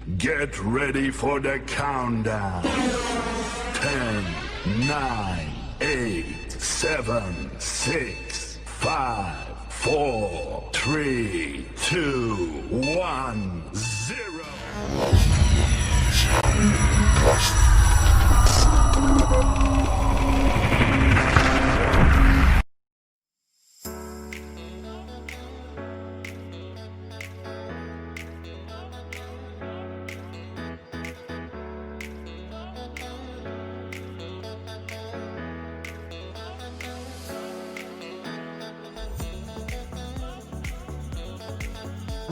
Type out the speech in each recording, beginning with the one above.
Get ready for the countdown. 10, 9, 8, 7, 6, 5, 4, 3, 2, 1, 0.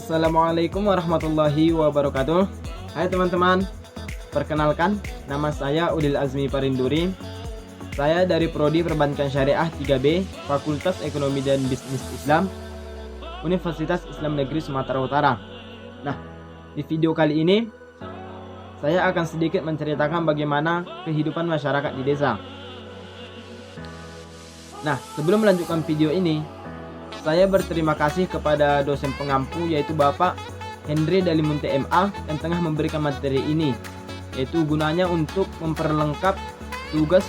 Assalamualaikum warahmatullahi wabarakatuh. Hai teman-teman, perkenalkan nama saya Udil Azmi Parinduri. Saya dari Prodi Perbankan Syariah 3B, Fakultas Ekonomi dan Bisnis Islam, Universitas Islam Negeri Sumatera Utara. Nah, di video kali ini saya akan sedikit menceritakan bagaimana kehidupan masyarakat di desa. Nah, sebelum melanjutkan video ini, saya berterima kasih kepada dosen pengampu yaitu Bapak Henry Dalimunte MA yang tengah memberikan materi ini, yaitu gunanya untuk memperlengkap tugas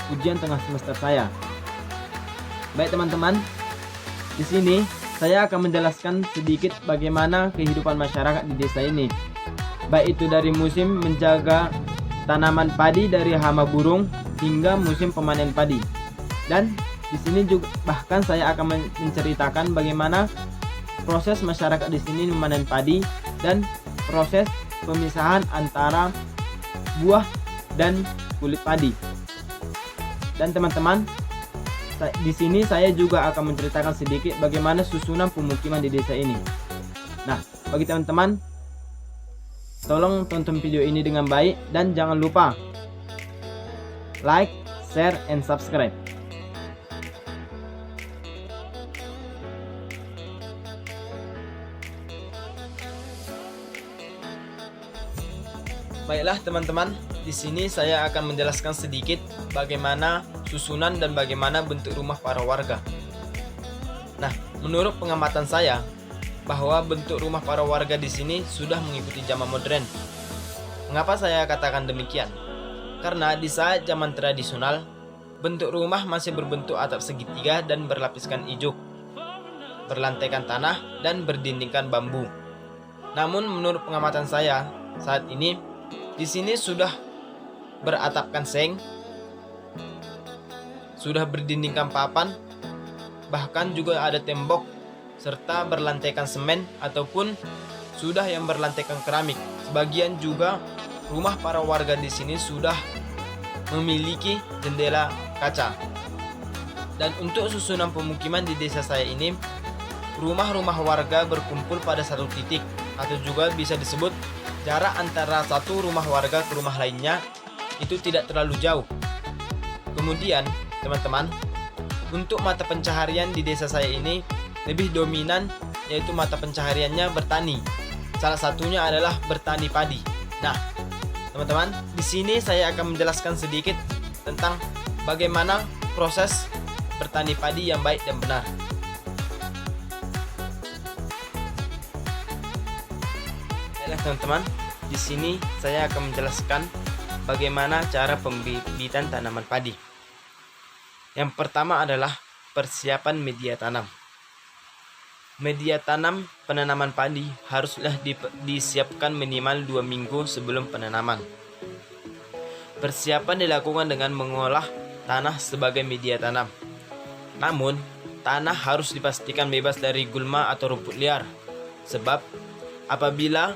ujian tengah semester saya. Baik teman-teman, di sini saya akan menjelaskan sedikit bagaimana kehidupan masyarakat di desa ini, baik itu dari musim menjaga tanaman padi dari hama burung hingga musim pemanen padi. Dan di sini juga bahkan saya akan menceritakan bagaimana proses masyarakat di sini memanen padi dan proses pemisahan antara buah dan kulit padi. Dan teman-teman, di sini saya juga akan menceritakan sedikit bagaimana susunan pemukiman di desa ini. Nah, bagi teman-teman, tolong tonton video ini dengan baik dan jangan lupa like, share, and subscribe. Baiklah teman-teman, di sini saya akan menjelaskan sedikit bagaimana susunan dan bagaimana bentuk rumah para warga. Nah, menurut pengamatan saya, bahwa bentuk rumah para warga di sini sudah mengikuti zaman modern. Mengapa saya katakan demikian? Karena di saat zaman tradisional, bentuk rumah masih berbentuk atap segitiga dan berlapiskan ijuk, berlantaikan tanah dan berdindingkan bambu. Namun menurut pengamatan saya, saat ini di sini sudah beratapkan seng, sudah berdindingkan papan, bahkan juga ada tembok, serta berlantaikan semen ataupun sudah yang berlantaikan keramik. Sebagian juga rumah para warga di sini sudah memiliki jendela kaca. Dan untuk susunan pemukiman di desa saya ini, rumah-rumah warga berkumpul pada satu titik, atau juga bisa disebut jarak antara satu rumah warga ke rumah lainnya itu tidak terlalu jauh. Kemudian, teman-teman, untuk mata pencaharian di desa saya ini lebih dominan, yaitu mata pencahariannya bertani. Salah satunya adalah bertani padi. Nah, teman-teman, di sini saya akan menjelaskan sedikit tentang bagaimana proses bertani padi yang baik dan benar. Teman-teman, di sini saya akan menjelaskan bagaimana cara pembibitan tanaman padi. Yang pertama adalah persiapan media tanam. Media tanam penanaman padi haruslah disiapkan minimal 2 minggu sebelum penanaman. Persiapan dilakukan dengan mengolah tanah sebagai media tanam. Namun, tanah harus dipastikan bebas dari gulma atau rumput liar, sebab apabila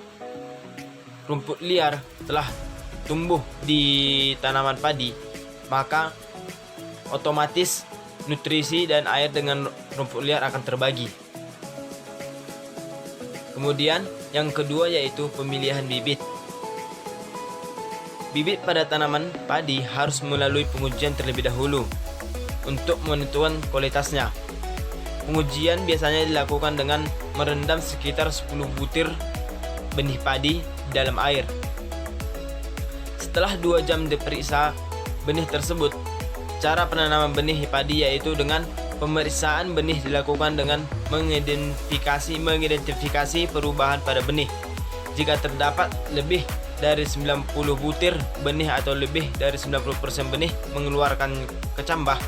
rumput liar telah tumbuh di tanaman padi, maka otomatis nutrisi dan air dengan rumput liar akan terbagi. Kemudian yang kedua yaitu pemilihan bibit. Bibit pada tanaman padi harus melalui pengujian terlebih dahulu untuk menentukan kualitasnya. Pengujian biasanya dilakukan dengan merendam sekitar 10 butir benih padi dalam air. Setelah 2 jam diperiksa benih tersebut, cara penanaman benih padi yaitu dengan pemeriksaan benih dilakukan dengan mengidentifikasi perubahan pada benih. Jika terdapat lebih dari 90 butir benih atau lebih dari 90% benih mengeluarkan kecambah,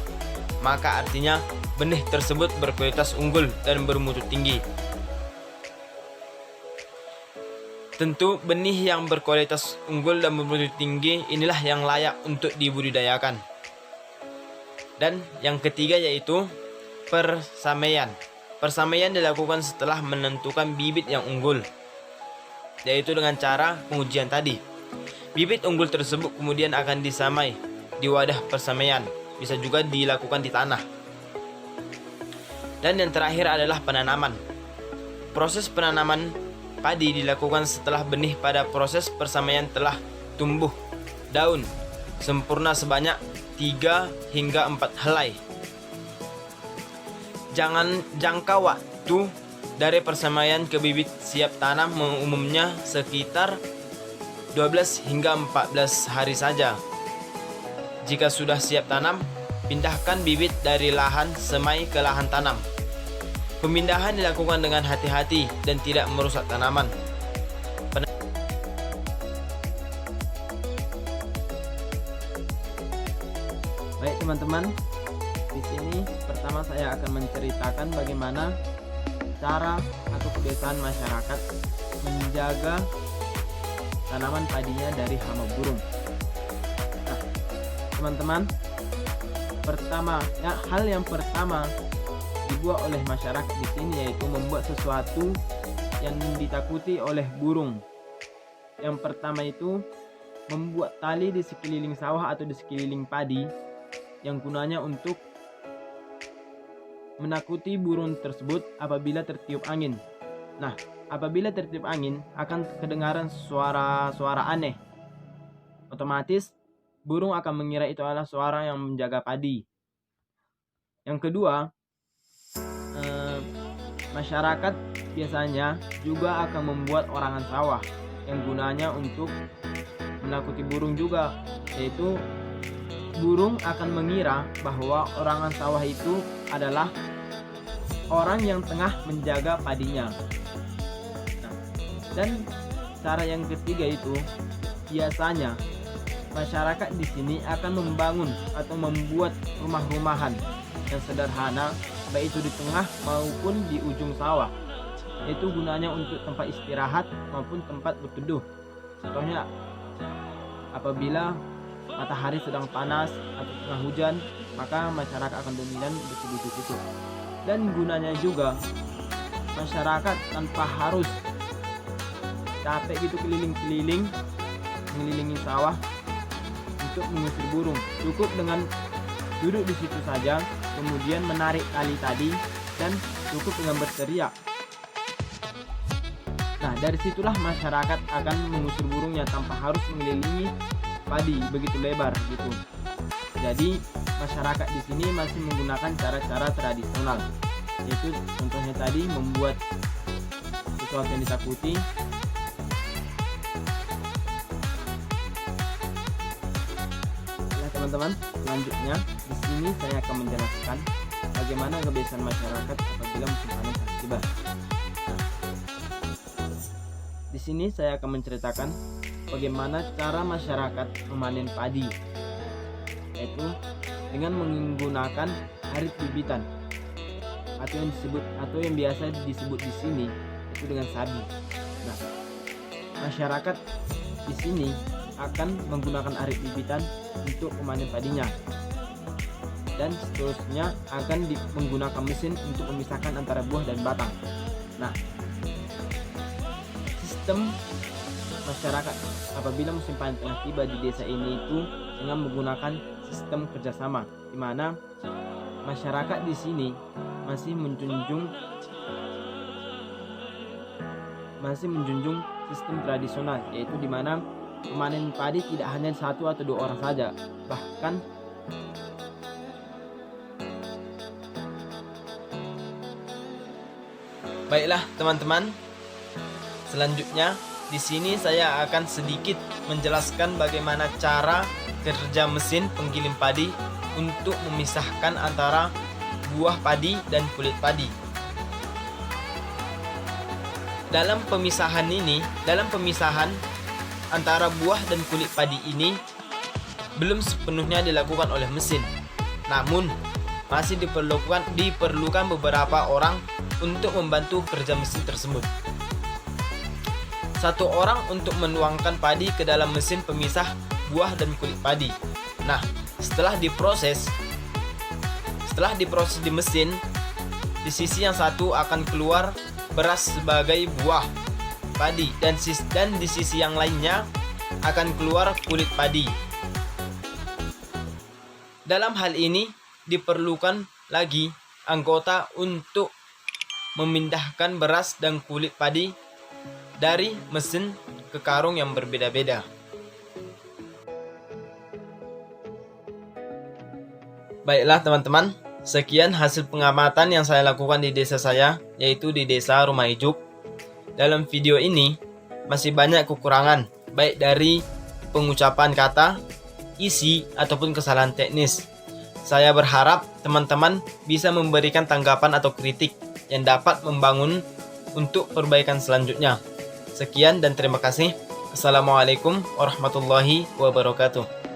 maka artinya benih tersebut berkualitas unggul dan bermutu tinggi. Tentu benih yang berkualitas unggul dan bermutu tinggi inilah yang layak untuk dibudidayakan. Dan yang ketiga yaitu persamaian. Persamaian dilakukan setelah menentukan bibit yang unggul, yaitu dengan cara pengujian tadi. Bibit unggul tersebut kemudian akan disamai di wadah persamaian, bisa juga dilakukan di tanah. Dan yang terakhir adalah penanaman. Proses penanaman padi dilakukan setelah benih pada proses persamaian telah tumbuh daun sempurna sebanyak 3 hingga 4 helai. Jangka waktu dari persamaian ke bibit siap tanam umumnya sekitar 12 hingga 14 hari saja. Jika sudah siap tanam, pindahkan bibit dari lahan semai ke lahan tanam. Pemindahan dilakukan dengan hati-hati dan tidak merusak tanaman. Baik teman-teman, di sini pertama saya akan menceritakan bagaimana cara atau kebiasaan masyarakat menjaga tanaman padinya dari hama burung. Nah, teman-teman, hal yang pertama dibuat oleh masyarakat di sini yaitu membuat sesuatu yang ditakuti oleh burung. Yang pertama itu membuat tali di sekeliling sawah atau di sekeliling padi yang gunanya untuk menakuti burung tersebut apabila tertiup angin. Nah, apabila tertiup angin akan kedengaran suara aneh. Otomatis burung akan mengira itu adalah suara yang menjaga padi. Yang kedua, masyarakat biasanya juga akan membuat orangan sawah yang gunanya untuk menakuti burung juga, yaitu burung akan mengira bahwa orangan sawah itu adalah orang yang tengah menjaga padinya. Nah, dan cara yang ketiga itu biasanya masyarakat di sini akan membangun atau membuat rumah-rumahan yang sederhana, baik itu di tengah maupun di ujung sawah. Itu gunanya untuk tempat istirahat maupun tempat berteduh. Contohnya apabila matahari sedang panas atau tengah hujan, maka masyarakat akan dominan berteduh di situ. Dan gunanya juga masyarakat tanpa harus capek gitu keliling-keliling mengelilingi sawah untuk mengusir burung. Cukup dengan duduk di situ saja, kemudian menarik tali tadi dan cukup dengan berteriak. Nah, dari situlah masyarakat akan mengusir burungnya tanpa harus mengelilingi padi begitu lebar gitu. Jadi masyarakat di sini masih menggunakan cara-cara tradisional, yaitu contohnya tadi membuat sesuatu yang ditakuti. Nah, teman-teman, selanjutnya di sini saya akan menjelaskan bagaimana kebiasaan masyarakat apabila musim panen telah tiba. Nah, di sini saya akan menceritakan bagaimana cara masyarakat memanen padi, yaitu dengan menggunakan arit bibitan atau yang biasa disebut di sini itu dengan sabi. Nah, masyarakat di sini akan menggunakan arit bibitan untuk memanen padinya, dan seterusnya akan menggunakan mesin untuk memisahkan antara buah dan batang. Nah, sistem masyarakat apabila musim panen telah tiba di desa ini itu dengan menggunakan sistem kerjasama, di mana masyarakat di sini masih menjunjung sistem tradisional, yaitu di mana memanen padi tidak hanya satu atau dua orang saja, bahkan baiklah teman-teman, selanjutnya di sini saya akan sedikit menjelaskan bagaimana cara kerja mesin penggiling padi untuk memisahkan antara buah padi dan kulit padi. dalam pemisahan antara buah dan kulit padi ini belum sepenuhnya dilakukan oleh mesin. Namun, masih diperlukan beberapa orang untuk membantu kerja mesin tersebut. 1 orang untuk menuangkan padi ke dalam mesin pemisah buah dan kulit padi. Nah, setelah diproses di mesin, di sisi yang satu akan keluar beras sebagai buah padi dan di sisi yang lainnya akan keluar kulit padi. Dalam hal ini diperlukan lagi anggota untuk memindahkan beras dan kulit padi dari mesin ke karung yang berbeda-beda. Baiklah teman-teman, sekian hasil pengamatan yang saya lakukan di desa saya, yaitu di desa Rumah Ijuk. Dalam video ini masih banyak kekurangan, baik dari pengucapan kata, isi, ataupun kesalahan teknis. Saya berharap teman-teman bisa memberikan tanggapan atau kritik yang dapat membangun untuk perbaikan selanjutnya. Sekian dan terima kasih. Assalamualaikum warahmatullahi wabarakatuh.